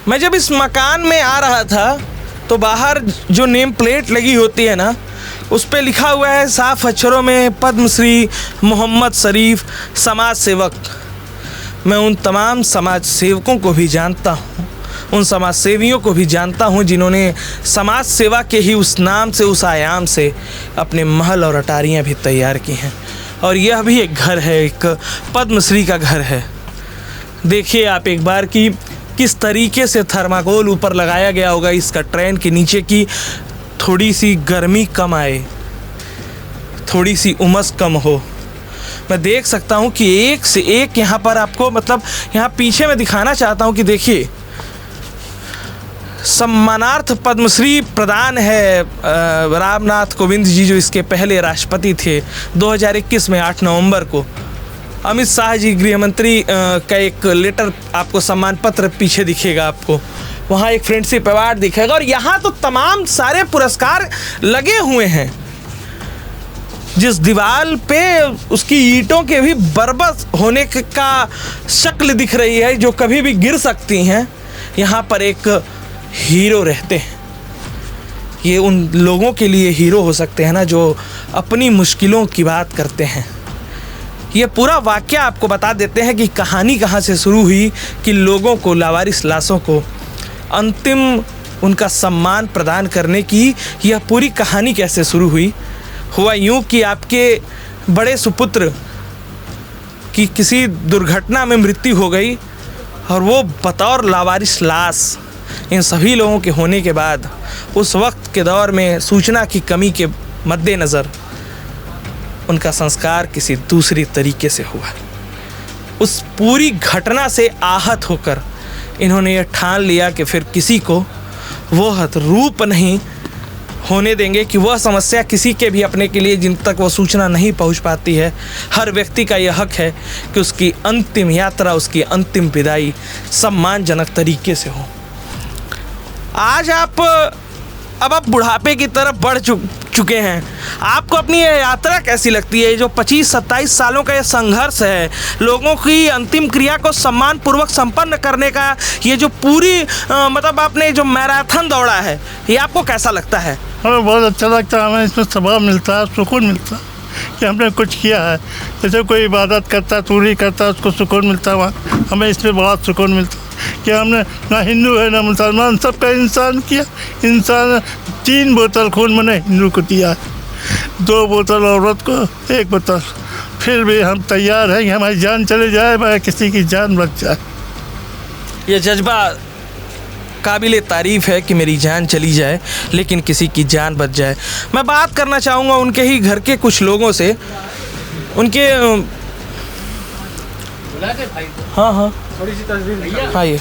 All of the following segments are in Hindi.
मैं जब इस मकान में आ रहा था तो बाहर जो नेम प्लेट लगी होती है ना, उस पे लिखा हुआ है साफ अक्षरों में पद्मश्री मोहम्मद शरीफ समाज सेवक। मैं उन तमाम समाज सेवकों को भी जानता हूँ, उन समाज सेवियों को भी जानता हूँ जिन्होंने समाज सेवा के ही उस नाम से, उस आयाम से अपने महल और अटारियाँ भी तैयार की हैं। और यह भी एक घर है, एक पद्मश्री का घर है। देखिए आप एक बार कि किस तरीके से थर्माकोल ऊपर लगाया गया होगा इसका ट्रेन के नीचे की थोड़ी सी गर्मी कम आए, थोड़ी सी उमस कम हो। मैं देख सकता हूँ कि एक से एक यहाँ पर आपको, मतलब यहाँ पीछे मैं दिखाना चाहता हूँ कि देखिए सम्मानार्थ पद्मश्री प्रदान है रामनाथ कोविंद जी, जो इसके पहले राष्ट्रपति थे 2021 में 8 नवंबर को। अमित शाह जी गृह मंत्री का एक लेटर आपको, सम्मान पत्र पीछे दिखेगा आपको, वहाँ एक फ्रेंडशिप अवार्ड दिखेगा। और यहाँ तो तमाम सारे पुरस्कार लगे हुए हैं। जिस दीवार पे उसकी ईंटों के भी बर्बाद होने का शक्ल दिख रही है, जो कभी भी गिर सकती हैं, यहाँ पर एक हीरो रहते हैं। ये उन लोगों के लिए हीरो हो सकते हैं ना, जो अपनी मुश्किलों की बात करते हैं। ये पूरा वाक़या आपको बता देते हैं कि कहानी कहाँ से शुरू हुई, कि लोगों को, लावारिस लाशों को अंतिम उनका सम्मान प्रदान करने की यह पूरी कहानी कैसे शुरू हुई। हुआ यूँ कि आपके बड़े सुपुत्र की किसी दुर्घटना में मृत्यु हो गई और वो बतौर लावारिस लाश इन सभी लोगों के होने के बाद उस वक्त के दौर में सूचना की कमी के मद्देनज़र उनका संस्कार किसी दूसरी तरीके से हुआ। उस पूरी घटना से आहत होकर इन्होंने ये ठान लिया कि फिर किसी को वो रूप नहीं होने देंगे, कि वह समस्या किसी के भी अपने के लिए जिन तक वो सूचना नहीं पहुंच पाती है। हर व्यक्ति का यह हक है कि उसकी अंतिम यात्रा, उसकी अंतिम विदाई सम्मानजनक तरीके से हो। आज आप बुढ़ापे की तरफ बढ़ चुके हैं। आपको अपनी ये यात्रा कैसी लगती है? जो 25-27 सालों का ये संघर्ष है, लोगों की अंतिम क्रिया को सम्मानपूर्वक संपन्न करने का ये जो पूरी मतलब आपने जो मैराथन दौड़ा है, ये आपको कैसा लगता है? हमें बहुत अच्छा लगता है। हमें इसमें स्वभाव मिलता है, सुकून मिलता है कि हमने कुछ किया है। जैसे कोई इबादत करता, चोरी करता, उसको सुकून मिलता है, वहाँ हमें इसमें बहुत सुकून मिलता है कि हमने ना हिंदू है ना मुसलमान, सबका इंसान किया। इंसान 3 बोतल खून मैंने हिंदू को दिया, 2 बोतल औरत को, 1 बोतल। फिर भी हम तैयार हैं कि हमारी जान चले जाए, मगर किसी की जान बच जाए। ये जज्बा काबिले तारीफ़ है कि मेरी जान चली जाए लेकिन किसी की जान बच जाए। मैं बात करना चाहूँगा उनके ही घर के कुछ लोगों से, उनके हाँ थोड़ी सी तस्वीर। हाँ, ये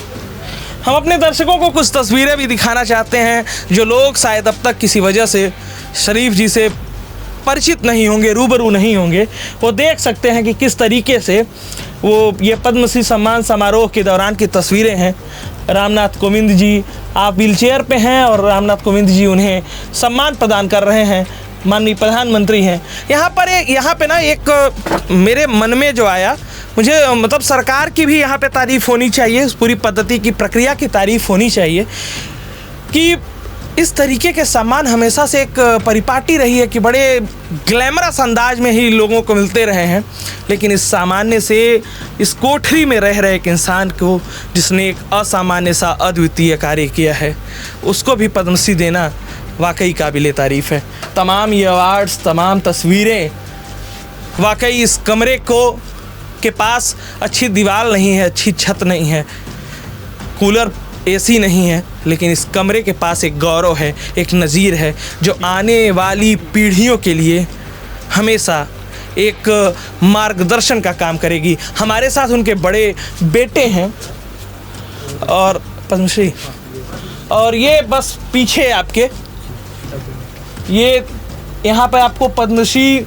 हम अपने दर्शकों को कुछ तस्वीरें भी दिखाना चाहते हैं, जो लोग शायद अब तक किसी वजह से शरीफ जी से परिचित नहीं होंगे, रूबरू नहीं होंगे। वो देख सकते हैं कि किस तरीके से वो ये पद्मश्री सम्मान समारोह के दौरान की तस्वीरें हैं। रामनाथ कोविंद जी आप व्हीलचेयर पे हैं और रामनाथ कोविंद जी उन्हें सम्मान प्रदान कर रहे हैं, माननीय प्रधानमंत्री हैं। यहाँ पे ना एक मेरे मन में जो आया, मुझे मतलब सरकार की भी यहाँ पे तारीफ़ होनी चाहिए, इस पूरी पद्धति की प्रक्रिया की तारीफ़ होनी चाहिए कि इस तरीके के सम्मान हमेशा से एक परिपाटी रही है कि बड़े ग्लैमरस अंदाज में ही लोगों को मिलते रहे हैं। लेकिन इस सामान्य से, इस कोठरी में रह रहे एक इंसान को जिसने एक असामान्य सा अद्वितीय कार्य किया है, उसको भी पद्मश्री देना वाकई काबिले तारीफ़ है। तमाम ये अवार्ड्स, तमाम तस्वीरें, वाकई इस कमरे के पास अच्छी दीवार नहीं है, अच्छी छत नहीं है, कूलर एसी नहीं है, लेकिन इस कमरे के पास एक गौरव है, एक नज़ीर है, जो आने वाली पीढ़ियों के लिए हमेशा एक मार्गदर्शन का काम करेगी। हमारे साथ उनके बड़े बेटे हैं और पद्मश्री, और ये बस पीछे आपके ये यहाँ पे आपको पद्मश्री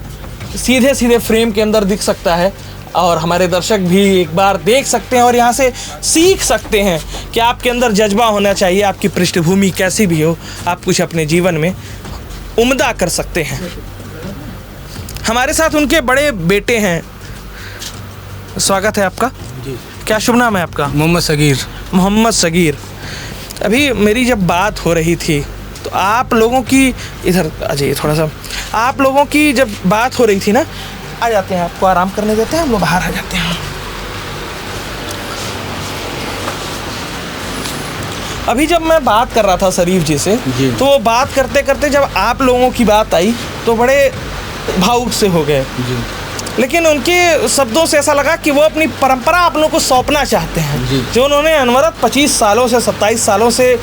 सीधे सीधे फ्रेम के अंदर दिख सकता है, और हमारे दर्शक भी एक बार देख सकते हैं और यहाँ से सीख सकते हैं कि आपके अंदर जज्बा होना चाहिए। आपकी पृष्ठभूमि कैसी भी हो, आप कुछ अपने जीवन में उम्दा कर सकते हैं। हमारे साथ उनके बड़े बेटे हैं। स्वागत है आपका जी। क्या शुभ नाम है आपका? मोहम्मद सगीर। मोहम्मद सगीर, अभी मेरी जब बात हो रही थी तो आप लोगों की, इधर आ जाइए थोड़ा सा, आप लोगों की जब बात हो रही थी ना, आ जाते हैं, आपको आराम करने देते हैं, हम लोग बाहर आ जाते हैं। अभी जब मैं बात कर रहा था शरीफ जी से, तो बात करते करते जब आप लोगों की बात आई तो बड़े भावुक से हो गए, लेकिन उनके शब्दों से ऐसा लगा कि वो अपनी परंपरा आप लोगों को सौंपना चाहते हैं, जो उन्होंने अनवरत 25 सालों से 27 सालों से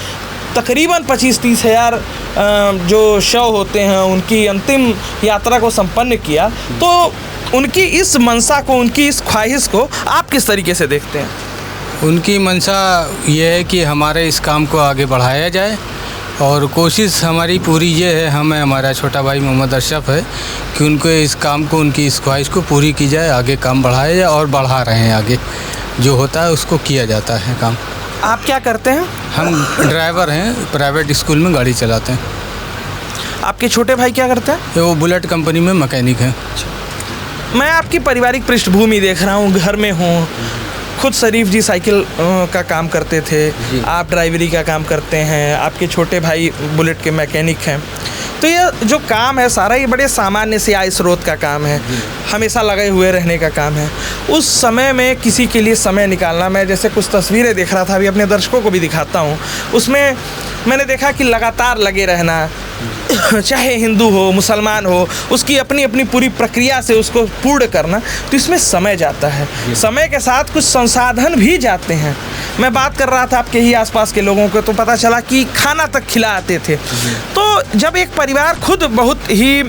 तकरीबन 25-30 हज़ार जो शव होते हैं उनकी अंतिम यात्रा को संपन्न किया। तो उनकी इस मंशा को, उनकी इस ख्वाहिश को आप किस तरीके से देखते हैं? उनकी मंशा ये है कि हमारे इस काम को आगे बढ़ाया जाए, और कोशिश हमारी पूरी ये है, हमें हमारा छोटा भाई मोहम्मद अशरफ है कि उनको इस काम को, उनकी इस ख्वाहिश को पूरी की जाए, आगे काम बढ़ाया जाए, और बढ़ा रहे हैं। आगे जो होता है उसको किया जाता है काम। आप क्या करते हैं? हम ड्राइवर हैं, प्राइवेट स्कूल में गाड़ी चलाते हैं। आपके छोटे भाई क्या करते हैं? वो बुलेट कंपनी में मैकेनिक हैं। मैं आपकी पारिवारिक पृष्ठभूमि देख रहा हूँ, घर में हूँ, खुद शरीफ जी साइकिल का काम करते थे, आप ड्राइवरी का काम करते हैं, आपके छोटे भाई बुलेट के मैकेनिक हैं। तो ये जो काम है सारा, ये बड़े सामान्य से आय स्रोत का काम है, हमेशा लगे हुए रहने का काम है। उस समय में किसी के लिए समय निकालना, मैं जैसे कुछ तस्वीरें देख रहा था, अभी अपने दर्शकों को भी दिखाता हूँ, उसमें मैंने देखा कि लगातार लगे रहना, चाहे हिंदू हो मुसलमान हो, उसकी अपनी अपनी पूरी प्रक्रिया से उसको पूर्ण करना, तो इसमें समय जाता है, समय के साथ कुछ संसाधन भी जाते हैं। मैं बात कर रहा था आपके ही आसपास के लोगों को, तो पता चला कि खाना तक खिलाते थे। तो जब एक परिवार खुद बहुत ही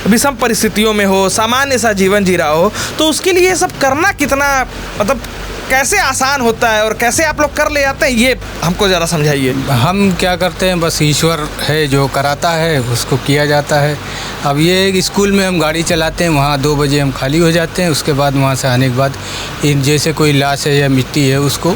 विषम परिस्थितियों में हो, सामान्य सा जीवन जी रहा हो, तो उसके लिए ये सब करना कितना, मतलब कैसे आसान होता है और कैसे आप लोग कर ले जाते हैं, ये हमको ज़रा समझाइए। हम क्या करते हैं, बस ईश्वर है जो कराता है, उसको किया जाता है। अब ये एक स्कूल में हम गाड़ी चलाते हैं, वहाँ 2 बजे हम खाली हो जाते हैं, उसके बाद वहाँ से आने के बाद इन जैसे कोई लाश है या मिट्टी है, उसको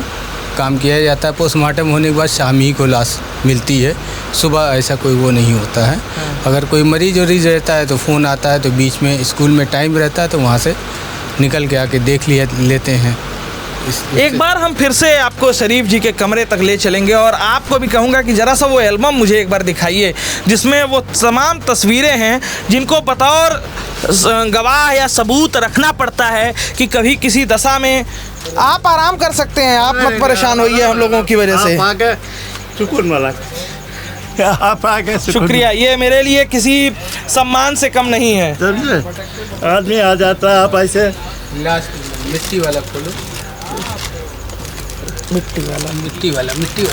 काम किया जाता है। पोस्टमार्टम होने के बाद शाम ही को लाश मिलती है, सुबह ऐसा कोई वो नहीं होता है। अगर कोई मरीज वरीज रहता है तो फ़ोन आता है, तो बीच में स्कूल में टाइम रहता है, तो वहाँ से निकल के आके देख लेते हैं। एक बार हम फिर से आपको शरीफ जी के कमरे तक ले चलेंगे, और आपको भी कहूँगा कि ज़रा सा वो एल्बम मुझे एक बार दिखाइए, जिसमें वो तमाम तस्वीरें हैं जिनको बतौर गवाह या सबूत रखना पड़ता है कि कभी किसी दशा में आप आराम कर सकते हैं। आप मत परेशान होइए हम लोगों की वजह से। सुकून वाला आप आ गए, शुक्रिया, ये मेरे लिए किसी सम्मान से कम नहीं है। समझे, आदमी आ जाता है, आप ऐसे मिट्टी वाला खोलो, मिट्टी वाला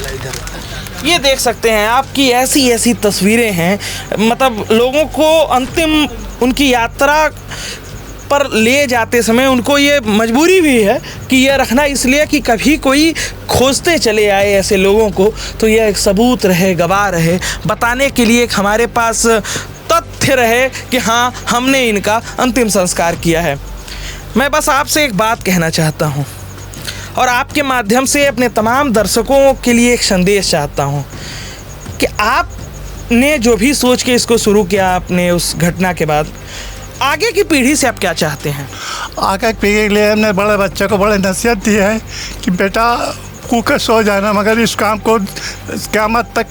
इधर। ये देख सकते हैं आपकी ऐसी ऐसी तस्वीरें हैं, मतलब लोगों को अंतिम उनकी यात्रा पर ले जाते समय उनको ये मजबूरी भी है कि ये रखना, इसलिए कि कभी कोई खोजते चले आए ऐसे लोगों को, तो ये एक सबूत रहे, गवाह रहे, बताने के लिए एक हमारे पास तथ्य रहे कि हाँ, हमने इनका अंतिम संस्कार किया है। मैं बस आपसे एक बात कहना चाहता हूँ, और आपके माध्यम से अपने तमाम दर्शकों के लिए एक संदेश चाहता हूँ कि आपने जो भी सोच के इसको शुरू किया, आपने उस घटना के बाद आगे की पीढ़ी से आप क्या चाहते हैं? आगे की पीढ़ी के लिए हमने बड़े बच्चे को बड़े नसीहत दी है कि बेटा कूकर सो जाना, मगर इस काम को क़यामत तक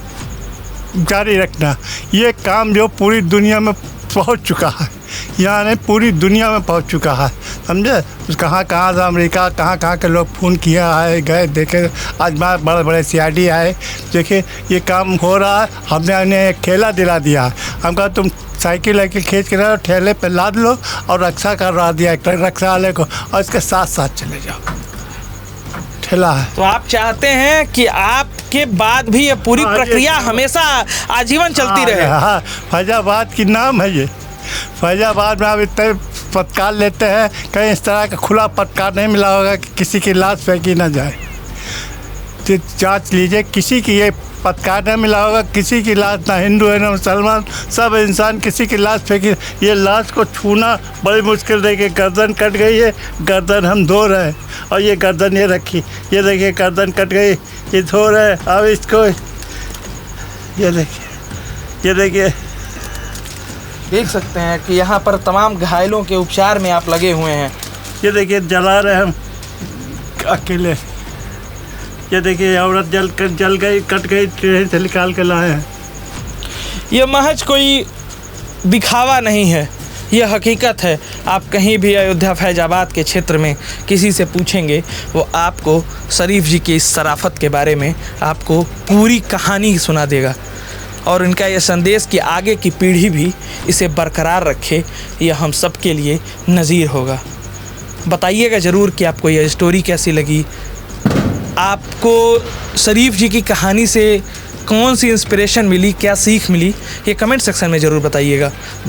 जारी रखना। ये काम जो पूरी दुनिया में पहुंच चुका है, यानी पूरी दुनिया में पहुंच चुका है, समझे। कहाँ कहाँ से अमेरिका, कहाँ कहाँ के लोग फ़ोन किया है, गए देखे, आज बड़े बड़े CID आए, देखिए ये काम हो रहा है। हमने उन्हें एक ठेला दिला दिया, हम कहा तुम साइकिल वाइकिल खींच के रहो, ठेले पे लाद लो और रक्षा करवा दिया रक्षा वाले को, और इसके साथ साथ चले जाओ, ठेला है। तो आप चाहते हैं कि आपके बाद भी ये पूरी प्रक्रिया हमेशा आजीवन चलती रहे? हाँ, फैजाबाद की नाम है ये। फैजाबाद में आप इतने पत्कार लेते हैं, कहीं इस तरह का खुला पत्कार नहीं मिला होगा कि किसी की लाश फेंकी ना जाए। तो जांच लीजिए, किसी की ये पत्कार नहीं मिला होगा, किसी की लाश, ना हिंदू है ना मुसलमान, सब इंसान किसी की लाश फेंकी। ये लाश को छूना बड़ी मुश्किल, देखिए गर्दन कट गई है, गर्दन हम धो रहे हैं, और ये गर्दन ये रखी, ये देखिए गर्दन कट गई, ये धो रहे हैं। अब इसको ये देखिए देख सकते हैं कि यहाँ पर तमाम घायलों के उपचार में आप लगे हुए हैं। ये देखिए जला रहे हम अकेले, ये देखिए औरत जल गई, कट गई, ट्रेन से निकाल के लाए हैं। यह महज कोई दिखावा नहीं है, यह हकीकत है। आप कहीं भी अयोध्या फैजाबाद के क्षेत्र में किसी से पूछेंगे, वो आपको शरीफ जी की इस शराफत के बारे में आपको पूरी कहानी सुना देगा। और इनका यह संदेश कि आगे की पीढ़ी भी इसे बरकरार रखे, यह हम सब के लिए नज़ीर होगा। बताइएगा ज़रूर कि आपको यह स्टोरी कैसी लगी, आपको शरीफ जी की कहानी से कौन सी इंस्पिरेशन मिली, क्या सीख मिली, ये कमेंट सेक्शन में ज़रूर बताइएगा। बहुत